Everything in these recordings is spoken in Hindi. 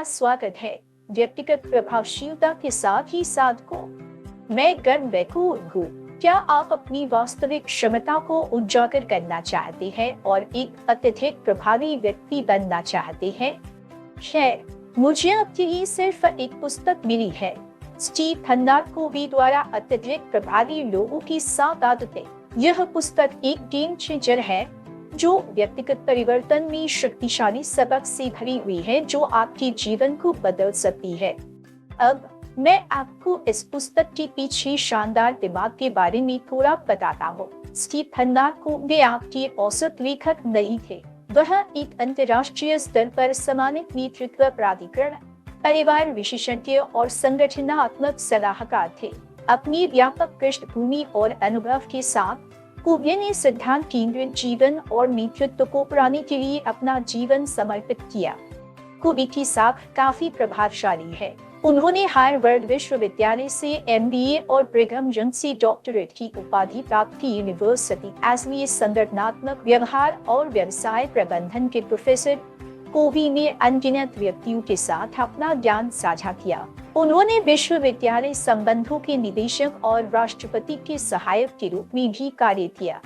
स्वागत है। व्यक्तिगत प्रभावशीलता के साथ ही साधकों, मैं गर्व बैकूर हूँ। क्या आप अपनी वास्तविक क्षमता को उजागर करना चाहते हैं और एक अत्यधिक प्रभावी व्यक्ति बनना चाहते हैं? मुझे आपके लिए सिर्फ एक पुस्तक मिली है, स्टीव थंडारकोवी द्वारा अत्यधिक प्रभावी लोगों की 7 आदतें। यह पुस्तक एक गेम चेंजर है जो व्यक्तिगत परिवर्तन में शक्तिशाली सबक से भरी हुई है जो आपके जीवन को बदल सकती है। अब मैं आपको इस पुस्तक के पीछे शानदार दिमाग के बारे में थोड़ा बताता हूँ। स्टीव थंडारकोवी आपके औसत लेखक नहीं थे। वह एक अंतर्राष्ट्रीय स्तर पर सम्मानित नेतृत्व प्राधिकरण, परिवार विशेषज्ञ और संगठनात्मक सलाहकार थे। अपनी व्यापक पृष्ठभूमि और अनुभव के साथ कोवी ने सिद्धांत केंद्रित जीवन और नेतृत्व को अपनाने के लिए अपना जीवन समर्पित किया। कोवी की साख काफी प्रभावशाली है। उन्होंने हार्वर्ड विश्वविद्यालय से MBA और ब्रिघम यंग से डॉक्टरेट की उपाधि प्राप्त की। यूनिवर्सिटी एसवी संगठनात्मक व्यवहार और व्यवसाय प्रबंधन के प्रोफेसर कोवी ने अनगिनत व्यक्तियों के साथ अपना ज्ञान साझा किया। उन्होंने विश्वविद्यालय संबंधों के निदेशक और राष्ट्रपति के सहायक के रूप में भी कार्य किया।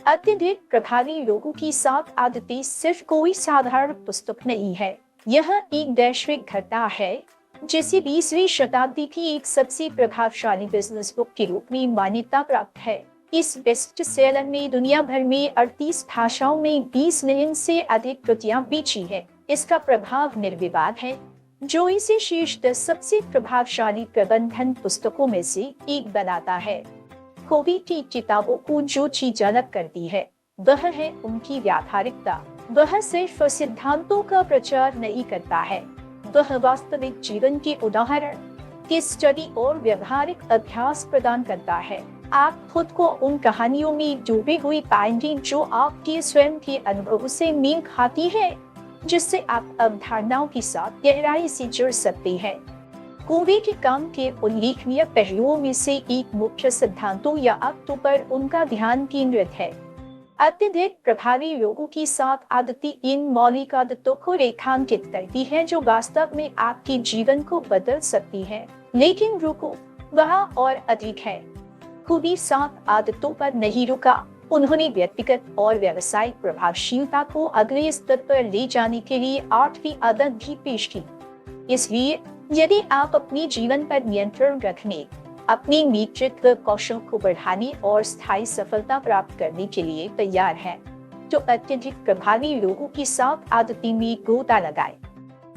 अत्यधिक प्रभावी लोगों की 7 आदतें सिर्फ कोई साधारण पुस्तक नहीं है, यह एक वैश्विक घटना है जिसे 20वीं शताब्दी की एक सबसे प्रभावशाली बिजनेस बुक के रूप में मान्यता प्राप्त है। इस बेस्ट सेलर में दुनिया भर में 38 भाषाओं में 20 मिलियन से अधिक प्रतियां बेची है। इसका प्रभाव निर्विवाद है, जो इसे शीर्ष 10 सबसे प्रभावशाली प्रबंधन पुस्तकों में से एक बनाता है। कोवी की किताबों को जो चीज अलग करती है वह है उनकी व्यावहारिकता। वह सिर्फ सिद्धांतों का प्रचार नहीं करता है, वह वास्तविक जीवन के उदाहरण, केस स्टडी और व्यवहारिक अभ्यास प्रदान करता है। आप खुद को उन कहानियों में डूबे हुए पाएंगे जो आपके स्वयं के अनुभव से मेल खाती है, जिससे आप अवधारणाओं के साथ गहराई से जुड़ सकते हैं। कोवी के काम के उल्लेखनीय पहलुओं में से एक मुख्य सिद्धांतों या आदतों पर उनका ध्यान केंद्रित है। अत्यधिक प्रभावी लोगों की 7 आदतें इन मौलिक आदतों को रेखांकित करती हैं जो वास्तव में आपके जीवन को बदल सकती हैं। लेकिन रुको, वहाँ और अधिक है। कोवी 7 आदतों पर नहीं रुका। उन्होंने व्यक्तिगत और व्यावसायिक प्रभावशीलता को अगले स्तर पर ले जाने के लिए 8वीं आदत भी पेश की। इसलिए यदि आप अपने जीवन पर नियंत्रण रखने, अपने नेतृत्व कौशल को बढ़ाने और स्थायी सफलता प्राप्त करने के लिए तैयार हैं, तो अत्यधिक प्रभावी लोगों की 7 आदतें में गोता लगाए।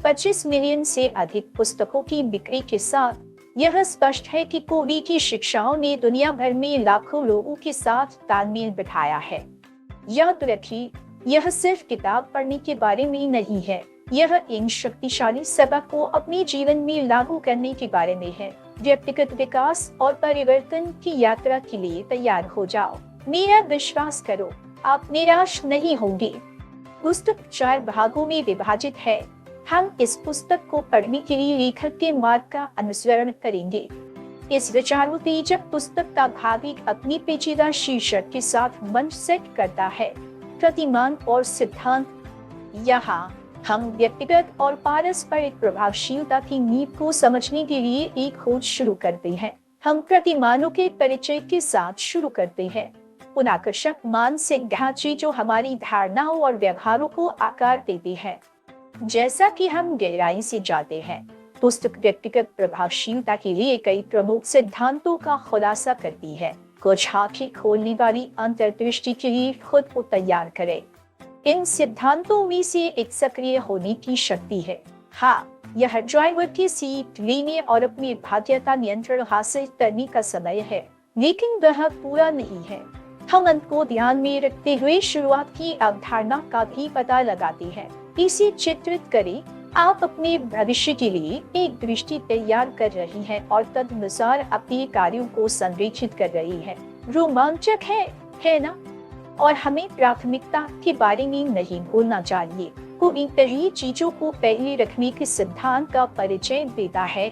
25 मिलियन से अधिक पुस्तकों की बिक्री के साथ यह स्पष्ट है कि कोवी की शिक्षाओं ने दुनिया भर में लाखों लोगों के साथ तालमेल बिठाया है। याद रखिए, यह सिर्फ किताब पढ़ने के बारे में नहीं है, यह इन शक्तिशाली सबक को अपने जीवन में लागू करने के बारे में है। व्यक्तिगत विकास और परिवर्तन की यात्रा के लिए तैयार हो जाओ। मेरा विश्वास करो, आप निराश नहीं होंगे। पुस्तक 4 भागों में विभाजित है। हम इस पुस्तक को पढ़ने के लिए लेखक के मार्ग का अनुसरण करेंगे। इस विचारोत्तेजक पुस्तक का भाग एक अपनी पेचीदा शीर्षक के साथ मंच सेट करता है, प्रतिमान और सिद्धांत। यहाँ हम व्यक्तिगत और पारस्परिक प्रभावशीलता की नींव को समझने के लिए एक खोज शुरू करते हैं। हम प्रतिमानों के परिचय के साथ शुरू करते हैं, उन आकर्षक मानसिक ढांचे जो हमारी धारणाओं और व्यवहारों को आकार देते हैं। जैसा कि हम गहराई से जाते हैं, पुस्तक व्यक्तिगत प्रभावशीलता के लिए कई प्रमुख सिद्धांतों का खुलासा करती है। कुछ आंखें खोलने वाली अंतर्दृष्टि के लिए खुद को तैयार करें। इन सिद्धांतों में से एक सक्रिय होने की शक्ति है। हाँ, यह ड्राइवर की सीट लेने और अपनी बाध्यता नियंत्रण हासिल करने का समय है, लेकिन वह पूरा नहीं है। हम अंत को ध्यान में रखते हुए शुरुआत की अवधारणा का भी पता लगाते हैं। इसे चित्रित करें, आप अपने भविष्य के लिए एक दृष्टि तैयार कर रही हैं और तदनुसार अपने कार्यों को संरेखित कर रही हैं। रोमांचक है ना? और हमें प्राथमिकता के बारे में नहीं भूलना चाहिए। कोई पहली चीजों को पहले रखने के सिद्धांत का परिचय देता है।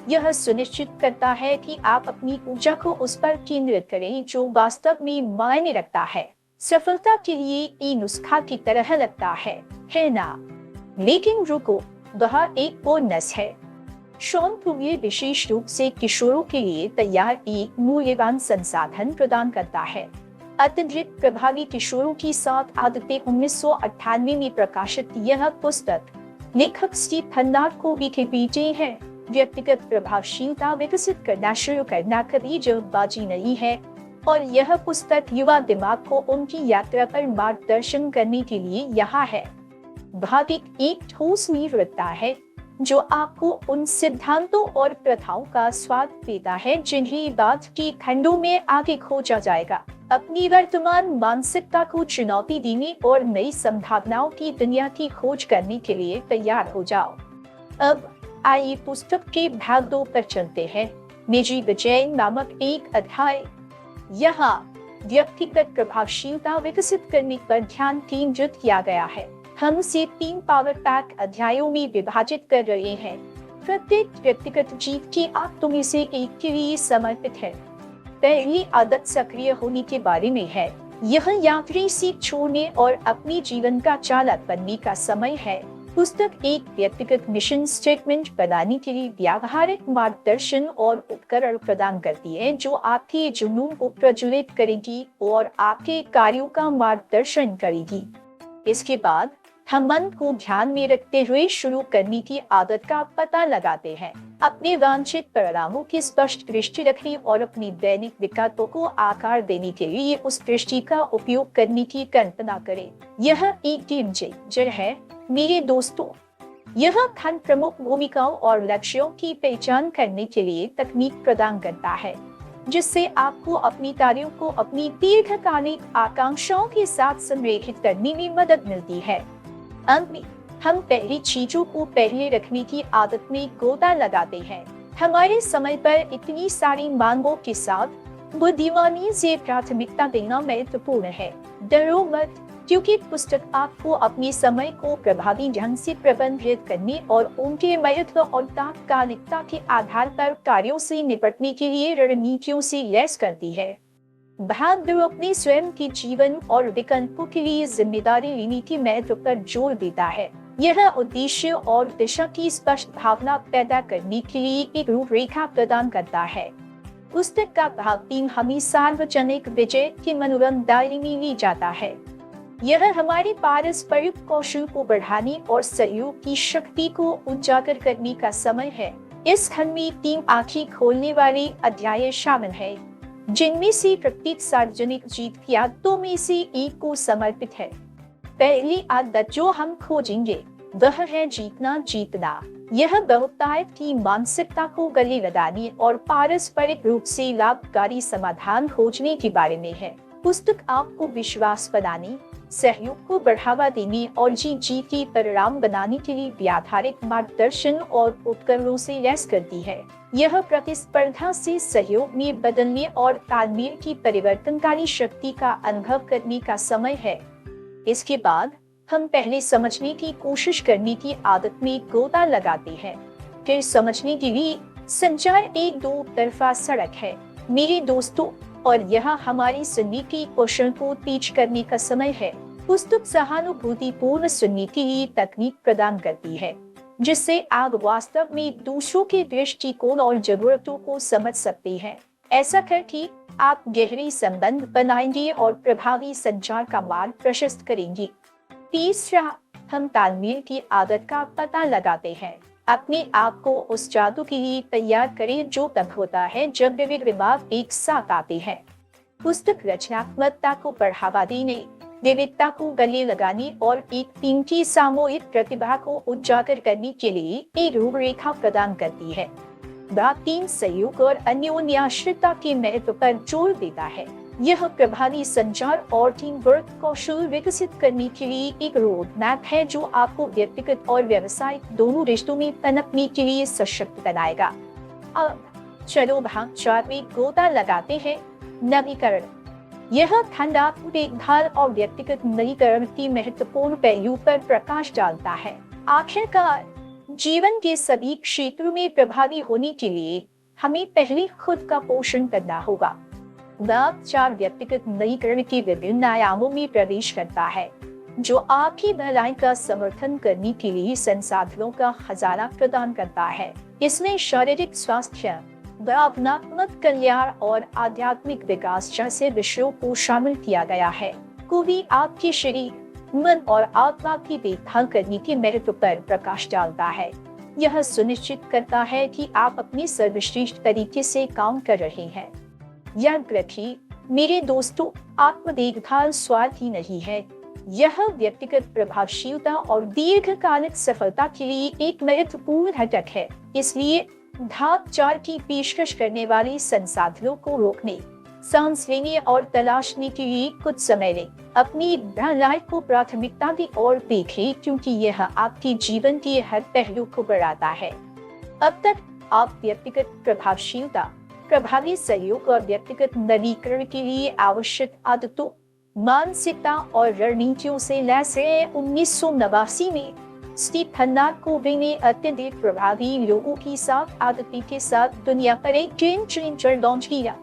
यह सुनिश्चित करता है कि आप अपनी ऊर्जा को उस पर केंद्रित करें जो वास्तव में मायने रखता है। सफलता के लिए ये नुस्खा की तरह लगता है ना? लेकिन रुको, वह एक बोनस है। शॉन ये विशेष रूप से किशोरों के लिए तैयार एक मूल्यवान संसाधन प्रदान करता है। अत्यधिक प्रभावी किशोरों की 7 आदतें 1998 में प्रकाशित यह पुस्तक लेखक स्टीव थन्नार को विकिपीडिया है। व्यक्तिगत प्रभावशीलता विकसित करना शुरू करना कभी जल्दबाजी नहीं है और यह पुस्तक युवा दिमाग को उनकी यात्रा पर मार्गदर्शन करने के लिए यहाँ है। भाविक एक ठोस नींव रखता है जो आपको उन सिद्धांतों और प्रथाओं का स्वाद देता है जिन्हें बाद के खंडों में आगे खोजा जाएगा। अपनी वर्तमान मानसिकता को चुनौती देने और नई संभावनाओं की दुनिया की खोज करने के लिए तैयार हो जाओ। अब आइए पुस्तक के भाग 2 पर चलते हैं। मेरी विजय नामक एक अध्याय। यहाँ व्यक्तिगत प्रभावशीलता विकसित करने पर ध्यान केंद्रित किया गया है। हम इसे 3 पावर पैक अध्यायों में विभाजित कर रहे हैं। प्रत्येक व्यक्तिगत जीत की आदतों में से एक के लिए समर्पित है। पहली आदत सक्रिय होने के बारे में है। यह यात्री सीट छोड़ने और अपने जीवन का चालक बनने का समय है। पुस्तक एक व्यक्तिगत मिशन स्टेटमेंट बनाने के लिए व्यावहारिक मार्गदर्शन और उपकरण प्रदान करती है जो आपके जुनून को प्रज्वलित करेगी और आपके कार्यों का मार्गदर्शन करेगी। इसके बाद हम मन को ध्यान में रखते हुए शुरू करने की आदत का पता लगाते हैं। अपने वांछित परिणामों की स्पष्ट दृष्टि रखें और अपनी दैनिक विकल्पों को आकार देने के लिए उस दृष्टि का उपयोग करने की कल्पना करें। यह एक टीम जैसा है मेरे दोस्तों। यह खंड प्रमुख भूमिकाओं और लक्ष्यों की पहचान करने के लिए तकनीक प्रदान करता है जिससे आपको अपनी कार्यों को अपनी दीर्घकालिक आकांक्षाओं के साथ संरेखित करने में मदद मिलती है। अंत में हम पहली चीजों को पहले रखने की आदत में गोता लगाते हैं। हमारे समय पर इतनी सारी मांगों के साथ बुद्धिमानी से प्राथमिकता देना महत्वपूर्ण है। डरो मत, क्योंकि पुस्तक आपको अपने समय को प्रभावी ढंग से प्रबंधित करने और उनके महत्व और तात्कालिकता के आधार पर कार्यों से निपटने के लिए रणनीतियों से लैस करती है। भाग 2 अपने स्वयं के जीवन और विकल्पों के लिए जिम्मेदारी लेने के महत्व पर जोर देता है। यह उद्देश्य और दिशा की स्पष्ट भावना पैदा करने के लिए एक रूपरेखा प्रदान करता है। पुस्तक का भाग 3 हमें सार्वजनिक विजय के मनोरम दायरे में ले जाता है। यह हमारे पारस्परिक कौशल को बढ़ाने और सहयोग की शक्ति को उजागर करने का समय है। इस खंड में 3 आंखें खोलने वाले अध्याय शामिल है जिनमें से प्रत्येक सार्वजनिक जीत की आदतों में से एक को समर्पित है। पहली आदत जो हम खोजेंगे वह है जीतना। यह बहुतायत की मानसिकता को गले लगाने और पारस्परिक रूप से लाभकारी समाधान खोजने के बारे में है। पुस्तक आपको विश्वास बनाने, सहयोग को बढ़ावा देने और जीत के परिणाम बनाने के लिए व्यावहारिक मार्गदर्शन और उपकरणों से लैस करती है। यह प्रतिस्पर्धा से सहयोग में बदलने और तालमेल की परिवर्तनकारी शक्ति का अनुभव करने का समय है। इसके बाद हम पहले समझने की कोशिश करने की आदत में गोता लगाते हैं। फिर समझने के लिए संचार एक दो तरफा सड़क है मेरे दोस्तों, और यह हमारी सुनने की कौशल को तेज करने का समय है। पुस्तक सहानुभूतिपूर्ण सुनने की लिए तकनीक प्रदान करती है जिससे आप वास्तव में दूसरों के दृष्टिकोण और जरूरतों को समझ सकते हैं। ऐसा करके आप गहरे संबंध बनाएंगे और प्रभावी संचार का मार्ग प्रशस्त करेंगे। तीसरा, हम तालमेल की आदत का पता लगाते हैं। अपने आप को उस जादू के लिए तैयार करें जो तब होता है जब विविध विभाग एक साथ आते हैं। पुस्तक रचनात्मकता को बढ़ावा देने, विविधता को गले लगाने और एक टीम की सामूहिक प्रतिभा को उजागर करने के लिए एक रूपरेखा प्रदान करती है। भाग 3 सहयोग और अन्योन्याश्रितता के महत्व पर जोर देता है। यह प्रभावी संचार और टीम वर्क कौशल विकसित करने के लिए एक रोड मैप है जो आपको व्यक्तिगत और व्यावसायिक दोनों रिश्तों में पनपने के लिए सशक्त बनाएगा। अब चलो भाग 4 में गोता लगाते हैं, नवीकरण। यह खंड आपको देखभाल और व्यक्तिगत नवीकरण की महत्वपूर्ण पहलू पर प्रकाश डालता है। आखिरकार जीवन के सभी क्षेत्रों में प्रभावी होने के लिए हमें पहले खुद का पोषण करना होगा। भाग 4 व्यक्तिगत नवीकरण के विभिन्न आयामों में प्रवेश करता है। जो आपकी भलाई का समर्थन करने के लिए संसाधनों का खजाना प्रदान करता है। इसमें शारीरिक स्वास्थ्य, भावनात्मक कल्याण और आध्यात्मिक विकास जैसे विषयों को शामिल किया गया है। कवि आपके शरीर, मन और आत्मा की देखभाल करने के महत्व पर प्रकाश डालता है। यह सुनिश्चित करता है कि आप अपनी सर्वश्रेष्ठ तरीके से काम कर रहे हैं। याद रखिए मेरे दोस्तों, आत्म देखभाल स्वार्थी नहीं है। यह व्यक्तिगत प्रभावशीलता और दीर्घकालिक सफलता के लिए एक महत्वपूर्ण घटक है। इसलिए धाप 4 की पेशकश करने वाले संसाधनों को रोकने, सांस लेने और तलाशने के लिए कुछ समय लें। अपनी भलाई को प्राथमिकता दी और देखें, क्योंकि यह आपके जीवन के हर पहलू को बढ़ाता है। अब तक आप व्यक्तिगत प्रभावशीलता, प्रभावी सहयोग और व्यक्तिगत नवीकरण के लिए आवश्यक आदतों, मानसिकता और रणनीतियों से लैस हैं। 1989 में स्टीफन कोवे ने अत्यधिक प्रभावी लोगों की 7 आदतें के साथ दुनिया पर एक गेम चेंजर लॉन्च किया।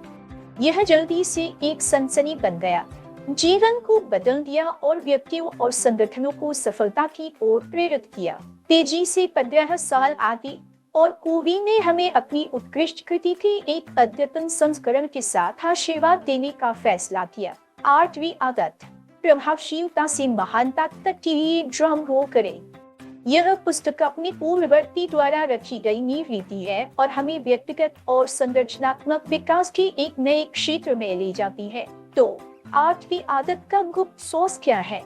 यह जल्दी से एक सनसनी बन गया, जीवन को बदल दिया और व्यक्तियों और संगठनों को सफलता की ओर प्रेरित किया। तेजी से 15 साल आगे और कोवी ने हमें अपनी उत्कृष्ट कृति के एक अद्यतन संस्करण के साथ आशीर्वाद देने का फैसला किया। 8वीं आदत, प्रभावशीलता से महानता तक के लिए ड्रम रोल करें। यह पुस्तक अपनी पूर्ववर्ती द्वारा रखी गई नींव रीति है और हमें व्यक्तिगत और संरचनात्मक विकास के एक नए क्षेत्र में ले जाती है। तो 8वीं आदत का गुप्त सॉस क्या है?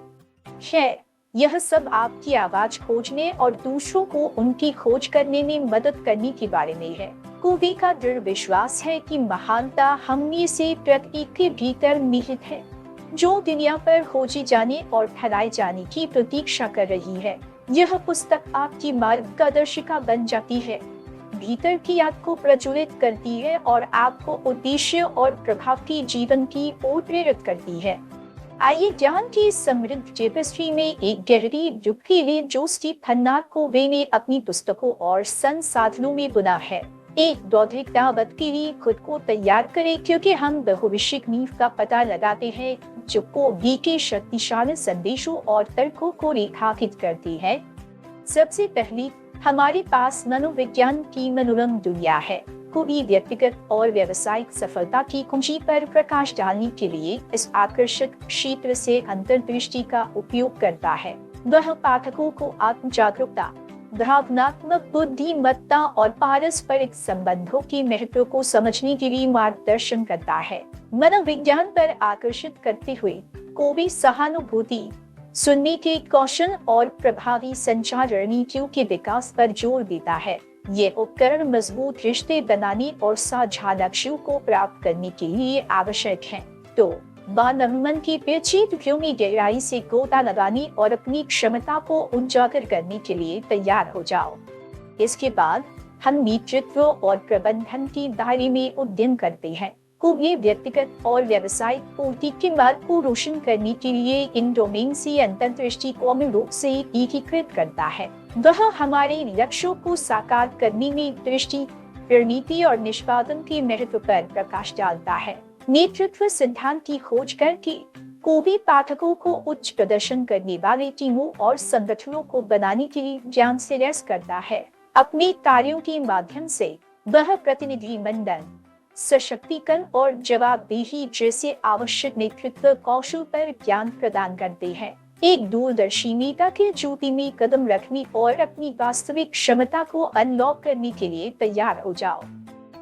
यह सब आपकी आवाज खोजने और दूसरों को उनकी खोज करने में मदद करने के बारे में है। कोवी का दृढ़ विश्वास है कि महानता हम में से प्रत्येक के भीतर निहित है, जो दुनिया पर खोजी जाने और फैलाए जाने की प्रतीक्षा कर रही है। यह पुस्तक आपकी मार्गदर्शिका बन जाती है, भीतर की याद को प्रज्वलित करती है और आपको उद्देश्य और प्रभावी जीवन की ओर प्रेरित करती है। आइए ज्ञान की समृद्ध टेपेस्ट्री में एक गहरी जुगती ले जो स्टीफन कोवे ने अपनी पुस्तकों और संसाधनों में बुना है। एक बौद्धिक दावत के लिए खुद को तैयार करें, क्योंकि हम भविष्यिक नींव का पता लगाते हैं जो कोवी के शक्तिशाली संदेशों और तर्कों को रेखांकित करती है। सबसे पहले हमारे पास मनोविज्ञान की मनोरम दुनिया है। कोवी व्यक्तिगत और व्यावसायिक सफलता की कुंजी पर प्रकाश डालने के लिए इस आकर्षक क्षेत्र से अंतर्दृष्टि का उपयोग करता है। वह पाठकों को आत्म जागरूकता, भावनात्मक बुद्धिमत्ता और पारस्परिक संबंधों के महत्व को समझने के लिए मार्गदर्शन करता है। मनोविज्ञान पर आकर्षित करते हुए कोवी सहानुभूति, सुनने के कौशल और प्रभावी संचार रणनीतियों के विकास पर जोर देता है। ये उपकरण मजबूत रिश्ते बनाने और साझा लक्ष्यों को प्राप्त करने के लिए आवश्यक हैं। तो मानव मन की पेचीदगियों में गहराई से गोता लगाने और अपनी क्षमता को उजागर करने के लिए तैयार हो जाओ। इसके बाद हम नेतृत्व और प्रबंधन के दायरे में उद्यम करते हैं। कोवी व्यक्तिगत और व्यावसायिक पूर्ति के मार्ग को रोशन करने के लिए इन डोमेन से अंतर्दृष्टि को मूल रूप से एकीकृत करता है। वह हमारे लक्ष्यों को साकार करने में दृष्टि, रणनीति और निष्पादन के महत्व पर प्रकाश डालता है। नेतृत्व सिद्धांत की खोज करके कोवी पाठकों को उच्च प्रदर्शन करने वाले टीमों और संगठनों को बनाने के लिए ज्ञान से लैस करता है। अपने कार्यों के माध्यम से वह प्रतिनिधि मंडल, सशक्तिकरण और जवाबदेही जैसे आवश्यक नेतृत्व कौशल पर ज्ञान प्रदान करते हैं। एक दूरदर्शी नेता के जूते में कदम रखने और अपनी वास्तविक क्षमता को अनलॉक करने के लिए तैयार हो जाओ।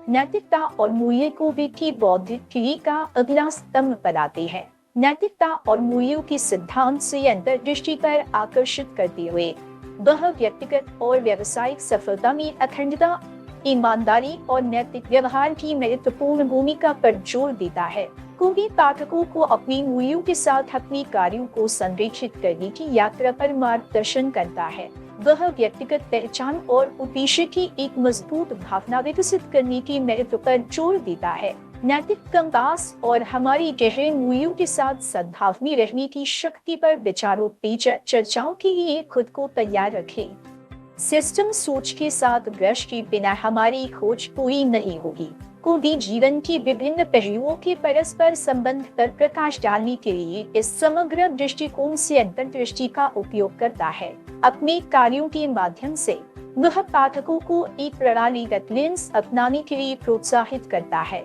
नैतिकता और मूल्य को व्यक्ति बौद्धिक क्रिया का अगला स्तंभ बनाते हैं। नैतिकता और मूल्यों के सिद्धांत से अंतर्दृष्टि पर आकर्षित करते हुए वह व्यक्तिगत और व्यावसायिक सफलता में अखंडता, ईमानदारी और नैतिक व्यवहार की महत्वपूर्ण भूमिका पर जोर देता है। कोवी पाठकों को अपनी मूल्यों के साथ अपने कार्यों को संरेखित करने की यात्रा पर मार्गदर्शन करता है। वह व्यक्तिगत पहचान और उद्देश्य की एक मजबूत भावना विकसित करने की महत्व पर जोर देता है। नैतिक कंपास और हमारी गहरे मूल्यों के साथ सद्भाव में रहने की शक्ति पर विचारोत्तेजक चर्चाओं के लिए खुद को तैयार रखें। सिस्टम सोच के साथ ब्रश के बिना हमारी खोज पूरी नहीं होगी। को भी जीवन की विभिन्न पहलुओं के परस्पर संबंध पर प्रकाश डालने के लिए इस समग्र दृष्टिकोण से अंतर्दृष्टि का उपयोग करता है। अपने कार्यों के माध्यम से वह पाठकों को एक प्रणालीगत लेंस अपनाने के लिए प्रोत्साहित करता है।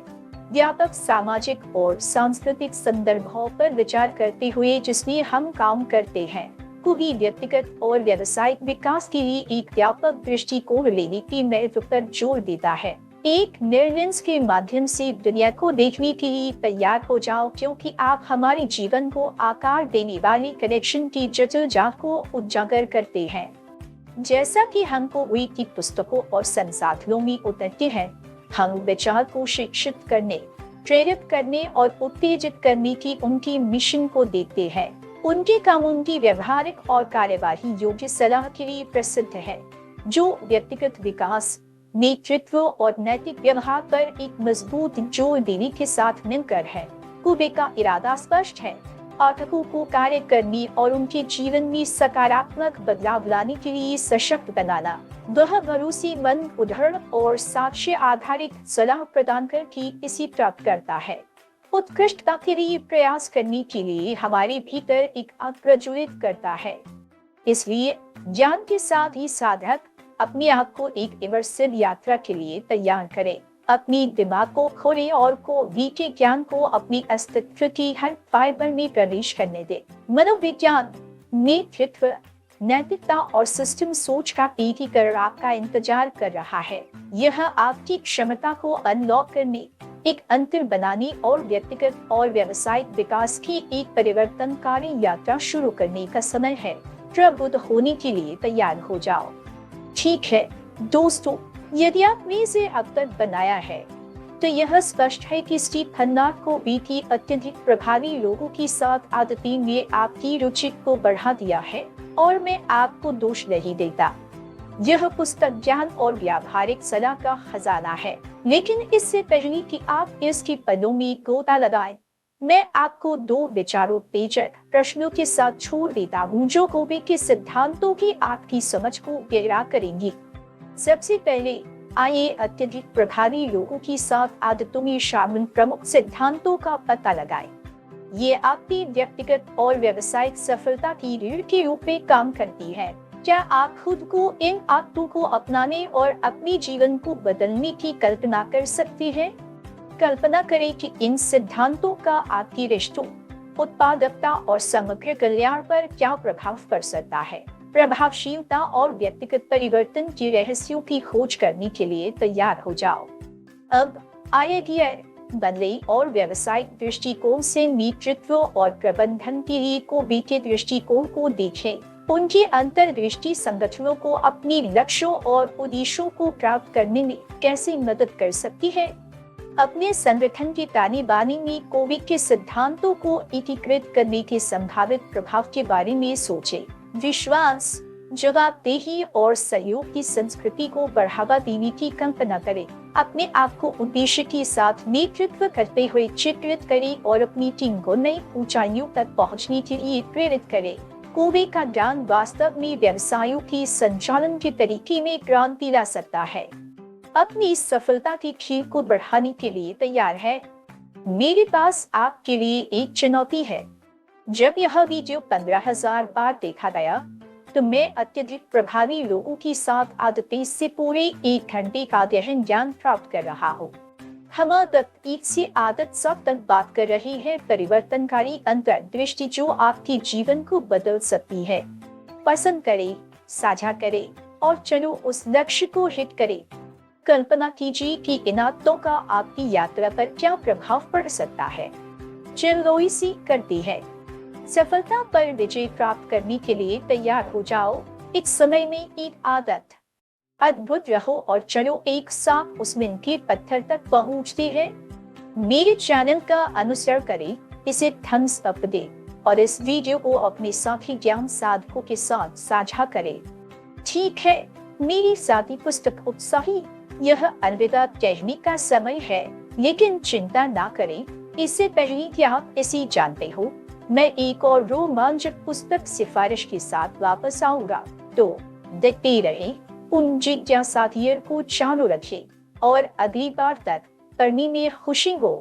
व्यापक सामाजिक और सांस्कृतिक संदर्भों पर विचार करते हुए जिसमें हम काम करते हैं, को भी व्यक्तिगत और व्यावसायिक विकास के लिए एक व्यापक दृष्टिकोण लेने की महत्व पर जोर देता है। एक नए लेंस के माध्यम से दुनिया को देखने के लिए तैयार हो जाओ, क्योंकि आप हमारे जीवन को आकार देने वाली कनेक्शन की जटिल जाल को उजागर करते हैं। जैसा कि हम कोई की पुस्तकों और संसाधनों में उतरते हैं, हम विचार को शिक्षित करने, प्रेरित करने और उत्तेजित करने की उनकी मिशन को देखते हैं। उनके काम उनकी व्यवहारिक और कार्यवाही योग्य सलाह के लिए प्रसिद्ध है, जो व्यक्तिगत विकास, नेतृत्व और नैतिक व्यवहार पर एक मजबूत जोर देने के साथ मिलकर है। कुबे का इरादा स्पष्ट है, पाठकों को कार्य करने और उनके जीवन में सकारात्मक बदलाव लाने के लिए सशक्त बनाना। वह भरोसेमंद उदाहरण और साक्ष्य आधारित सलाह प्रदान करके इसे प्राप्त करता है। उत्कृष्टता के लिए प्रयास करने के लिए हमारे भीतर एक आग प्रज्वलित करता है। इसलिए ज्ञान के साथ ही साधक अपने आप को एक इमर्सिव यात्रा के लिए तैयार करें। अपनी दिमाग को खोले और को बीते ज्ञान को अपनी अस्तित्व की हर फाइबर में प्रवेश करने दे। मनोविज्ञान, नेतृत्व, नैतिकता और सिस्टम सोच का एकीकरण आपका इंतजार कर रहा है। यह आपकी क्षमता को अनलॉक करने, एक अंतर बनाने और व्यक्तिगत और व्यावसायिक विकास की एक परिवर्तनकारी यात्रा शुरू करने का समय है। प्रबुद्ध होने के लिए तैयार हो जाओ। ठीक है दोस्तों, यदि आपने इसे अब तक बनाया है तो यह स्पष्ट है कि स्टीव हन्नार्ड को भी की अत्यधिक प्रभावी लोगों के साथ आदतें में आपकी रुचि को बढ़ा दिया है, और मैं आपको दोष नहीं देता। यह पुस्तक ज्ञान और व्यावहारिक सलाह का खजाना है, लेकिन इससे पहले कि आप इसकी पन्नों में गोता लगाएं, मैं आपको 2 विचारोत्तेजक प्रश्नों के साथ छोड़ देता हूँ, जो कोबे के सिद्धांतों की आपकी समझ को गहरा करेंगी। सबसे पहले आइए अत्यधिक प्रभावी लोगों के साथ आदतों में शामिल प्रमुख सिद्धांतों का पता लगाएं। ये आपकी व्यक्तिगत और व्यावसायिक सफलता की रीढ़ के रूप में काम करती है। क्या आप खुद को इन आदतों को अपनाने और अपने जीवन को बदलने की कल्पना कर सकते हैं? कल्पना करें कि इन सिद्धांतों का आपके रिश्तों, उत्पादकता और समग्र कल्याण पर क्या प्रभाव पड़ सकता है। प्रभावशीलता और व्यक्तिगत परिवर्तन के रहस्यों की खोज करने के लिए तैयार हो जाओ। अब आइए बदले और व्यावसायिक दृष्टिकोण से नेतृत्व और प्रबंधन के लिए कोबे के दृष्टिकोण को देखें। उनकी अंतर्दृष्टि संगठनों को अपने लक्ष्यों और उद्देश्यों को प्राप्त करने में कैसे मदद कर सकती है। अपने संगठन की ताने बाने में कोबे के सिद्धांतों को एकीकृत करने के संभावित प्रभाव के बारे में सोचें। विश्वास, जवाबदेही और सहयोग की संस्कृति को बढ़ावा देने की कल्पना करें। अपने आप को उद्देश्य के साथ नेतृत्व करते हुए चित्रित करें और अपनी टीम को नई ऊंचाइयों तक पहुंचने के लिए प्रेरित करें। कोबे का ज्ञान वास्तव में व्यवसायों के संचालन के तरीके में क्रांति ला सकता है। अपनी सफलता की खेल को बढ़ाने के लिए तैयार है? मेरे पास आपके लिए एक चुनौती है। जब यह वीडियो 15,000 बार देखा गया तो मैं अत्यधिक प्रभावी लोगों के साथ आदतें से पूरे 1 घंटे का गहन ज्ञान प्राप्त कर रहा हूँ। हम आदत से आदत सब तक बात कर रहे हैं, परिवर्तनकारी अंतर्दृष्टि जो आपके जीवन को बदल सकती है। पसंद करें, साझा करें और चलो उस लक्ष्य को हिट करें। कल्पना कीजिए कि इन आदतों का आपकी यात्रा पर क्या प्रभाव पड़ सकता है। चलो इसी करते हैं। सफलता पर विजय प्राप्त करने के लिए तैयार हो जाओ। एक समय में एक आदत। अद्भुत रहो और चलो एक साथ उस मिनटी पत्थर तक पहुंचते हैं। मेरे चैनल का अनुसरण करें, इसे थम्स अप दें और इस वीडियो को अपने साथी ज्ञान साधकों के साथ साझा करें। ठीक है मेरी साथी पुस्तक उत्साही, यह अलविदा कहने का समय है, लेकिन चिंता ना करें। इससे पहले कि आप इसे जानते हो, मैं एक और रोमांचक पुस्तक सिफारिश के साथ वापस आऊंगा। तो देखते रहें, उन जिज्ञासा साथियों को चालू रखें और अगली बार तक करने में खुशी हो